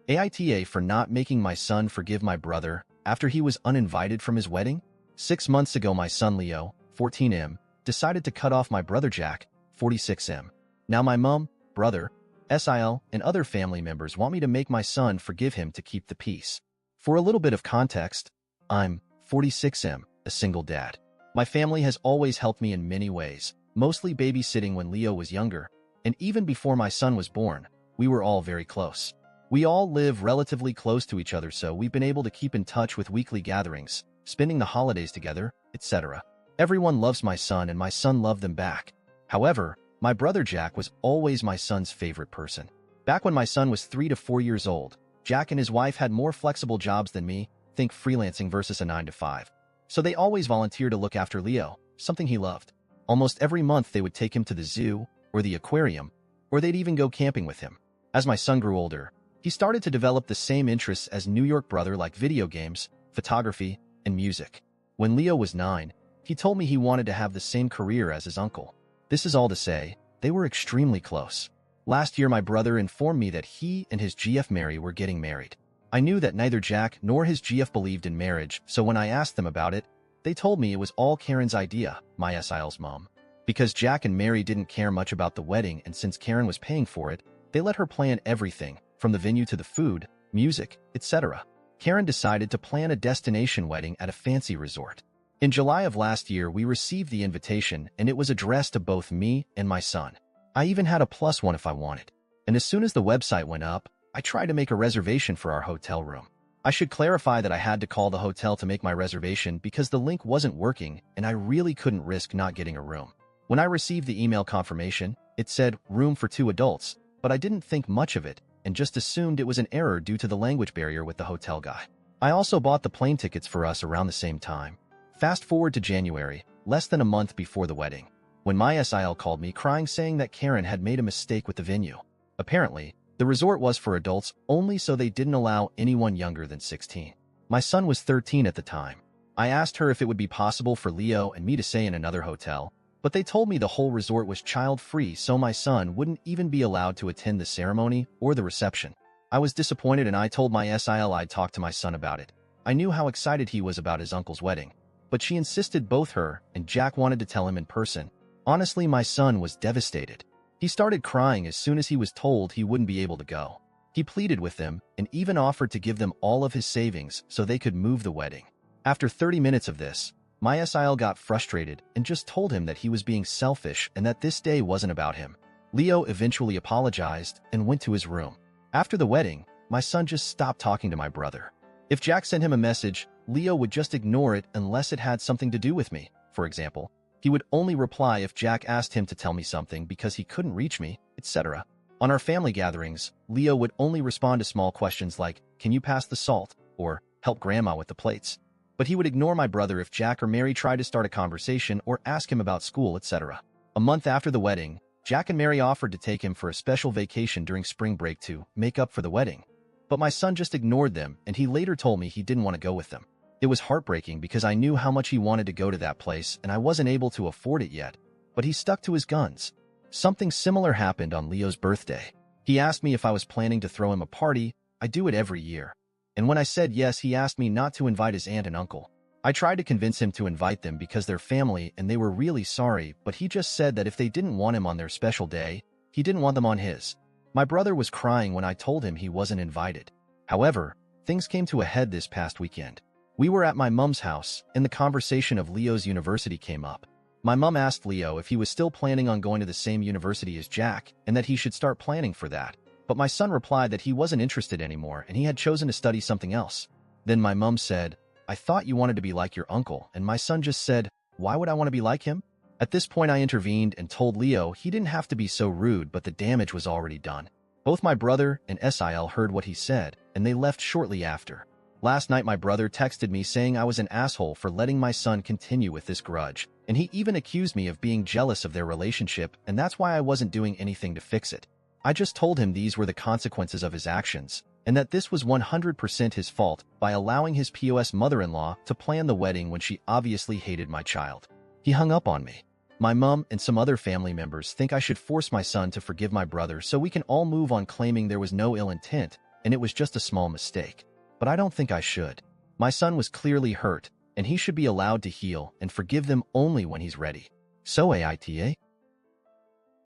AITA for not making my son forgive my brother after he was uninvited from his wedding? 6 months ago, my son Leo, 14M, decided to cut off my brother Jack, 46M. Now my mom, brother, SIL, and other family members want me to make my son forgive him to keep the peace. For a little bit of context, I'm 46M, a single dad. My family has always helped me in many ways, mostly babysitting when Leo was younger, and even before my son was born, we were all very close. We all live relatively close to each other, so we've been able to keep in touch with weekly gatherings, spending the holidays together, etc. Everyone loves my son and my son loved them back. However, my brother Jack was always my son's favorite person. Back when my son was 3 to 4 years old, Jack and his wife had more flexible jobs than me, think freelancing versus a 9-to-5. So they always volunteered to look after Leo, something he loved. Almost every month they would take him to the zoo or the aquarium, or they'd even go camping with him. As my son grew older, he started to develop the same interests as New York brother, like video games, photography, and music. When Leo was 9, he told me he wanted to have the same career as his uncle. This is all to say, they were extremely close. Last year, my brother informed me that he and his GF Mary were getting married. I knew that neither Jack nor his GF believed in marriage, so when I asked them about it, they told me it was all Karen's idea, my SIL's mom. Because Jack and Mary didn't care much about the wedding, and since Karen was paying for it, they let her plan everything, from the venue to the food, music, etc. Karen decided to plan a destination wedding at a fancy resort. In July of last year, we received the invitation, and it was addressed to both me and my son. I even had a +1 if I wanted. And as soon as the website went up, I tried to make a reservation for our hotel room. I should clarify that I had to call the hotel to make my reservation because the link wasn't working and I really couldn't risk not getting a room. When I received the email confirmation, it said room for 2 adults, but I didn't think much of it and just assumed it was an error due to the language barrier with the hotel guy. I also bought the plane tickets for us around the same time. Fast forward to January, less than a month before the wedding, when my SIL called me crying saying that Karen had made a mistake with the venue. Apparently, the resort was for adults only, so they didn't allow anyone younger than 16. My son was 13 at the time. I asked her if it would be possible for Leo and me to stay in another hotel, but they told me the whole resort was child-free, so my son wouldn't even be allowed to attend the ceremony or the reception. I was disappointed and I told my SIL I'd talk to my son about it. I knew how excited he was about his uncle's wedding, but she insisted both her and Jack wanted to tell him in person. Honestly, my son was devastated. He started crying as soon as he was told he wouldn't be able to go. He pleaded with them and even offered to give them all of his savings so they could move the wedding. After 30 minutes of this, my SIL got frustrated and just told him that he was being selfish and that this day wasn't about him. Leo eventually apologized and went to his room. After the wedding, my son just stopped talking to my brother. If Jack sent him a message, Leo would just ignore it unless it had something to do with me. For example, he would only reply if Jack asked him to tell me something because he couldn't reach me, etc. On our family gatherings, Leo would only respond to small questions like, "Can you pass the salt?" or "Help grandma with the plates." But he would ignore my brother if Jack or Mary tried to start a conversation or ask him about school, etc. A month after the wedding, Jack and Mary offered to take him for a special vacation during spring break to make up for the wedding. But my son just ignored them, and he later told me he didn't want to go with them. It was heartbreaking because I knew how much he wanted to go to that place and I wasn't able to afford it yet, but he stuck to his guns. Something similar happened on Leo's birthday. He asked me if I was planning to throw him a party. I do it every year. And when I said yes, he asked me not to invite his aunt and uncle. I tried to convince him to invite them because they're family and they were really sorry, but he just said that if they didn't want him on their special day, he didn't want them on his. My brother was crying when I told him he wasn't invited. However, things came to a head this past weekend. We were at my mom's house, and the conversation of Leo's university came up. My mom asked Leo if he was still planning on going to the same university as Jack, and that he should start planning for that. But my son replied that he wasn't interested anymore, and he had chosen to study something else. Then my mom said, "I thought you wanted to be like your uncle," and my son just said, "Why would I want to be like him?" At this point, I intervened and told Leo he didn't have to be so rude, but the damage was already done. Both my brother and SIL heard what he said, and they left shortly after. Last night, my brother texted me saying I was an asshole for letting my son continue with this grudge, and he even accused me of being jealous of their relationship, and that's why I wasn't doing anything to fix it. I just told him these were the consequences of his actions, and that this was 100% his fault by allowing his POS mother-in-law to plan the wedding when she obviously hated my child. He hung up on me. My mom and some other family members think I should force my son to forgive my brother so we can all move on, claiming there was no ill intent, and it was just a small mistake. But I don't think I should. My son was clearly hurt, and he should be allowed to heal and forgive them only when he's ready. So AITA,